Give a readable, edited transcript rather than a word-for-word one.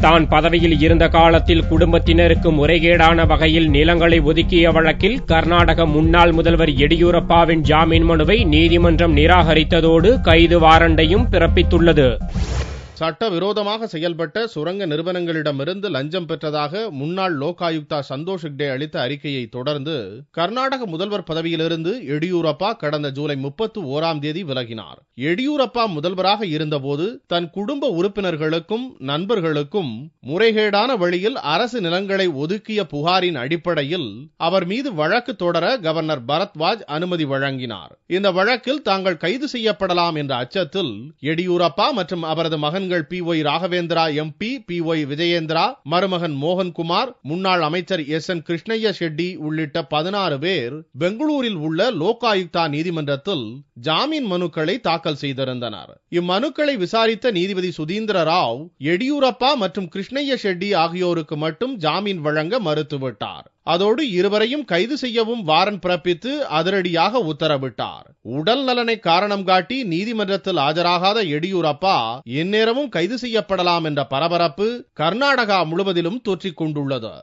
தான் பதவியில் இருந்த காலத்தில் குடும்பத்தினருக்கு முறைகேடான வகையில் நிலங்களை ஒதுக்கிய வழக்கில் கர்நாடக முன்னாள் முதல்வர் எடியூரப்பாவின் ஜாமீன் மனுவை நீதிமன்றம் நிராகரித்ததோடு கைது வாரண்டையும் பிறப்பித்துள்ளது. சட்டவிரோதமாக செயல்பட்ட சுரங்க நிறுவனங்களிடமிருந்து லஞ்சம் பெற்றதாக முன்னாள் லோக் ஆயுக்தா சந்தோஷ் ஹெக்டே அளித்த அறிக்கையை தொடர்ந்து கர்நாடக முதல்வர் பதவியிலிருந்து எடியூரப்பா கடந்த ஜூலை 31 விலகினார். எடியூரப்பா முதல்வராக இருந்தபோது தன் குடும்ப உறுப்பினர்களுக்கும் நண்பர்களுக்கும் முறைகேடான வழியில் அரசு நிலங்களை ஒதுக்கிய புகாரின் அடிப்படையில் அவர் மீது வழக்கு தொடர கவர்னர் பரத்வாஜ் அனுமதி வழங்கினார். இந்த வழக்கில் தாங்கள் கைது செய்யப்படலாம் என்ற அச்சத்தில் எடியூரப்பா மற்றும் அவரது மகன் பி.ஒய். ராகவேந்திரா எம்பி, பி.ஒய். விஜயேந்திரா, மருமகன் மோகன்குமார், முன்னாள் அமைச்சர் எஸ்.என். கிருஷ்ணய்ய ஷெட்டி உள்ளிட்ட 16 பேர் பெங்களூரில் உள்ள லோக் ஆயுக்தா நீதிமன்றத்தில் ஜாமீன் மனுக்களை தாக்கல் செய்திருந்தனர். இம்மனுக்களை விசாரித்த நீதிபதி சுதீந்திர ராவ் எடியூரப்பா மற்றும் கிருஷ்ணய்ய ஷெட்டி ஆகியோருக்கு மட்டும் ஜாமீன் வழங்க மறுத்துவிட்டார். அதோடு இருவரையும் கைது செய்யவும் வாரண்ட் பிறப்பித்து அதிரடியாக உத்தரவிட்டார். உடல் நலனை காரணம் காட்டி நீதிமன்றத்தில் ஆஜராகாத எடியூரப்பா எந்நேரமும் கைது செய்யப்படலாம் என்ற பரபரப்பு கர்நாடகா முழுவதிலும் தொற்றிக் கொண்டுள்ளது.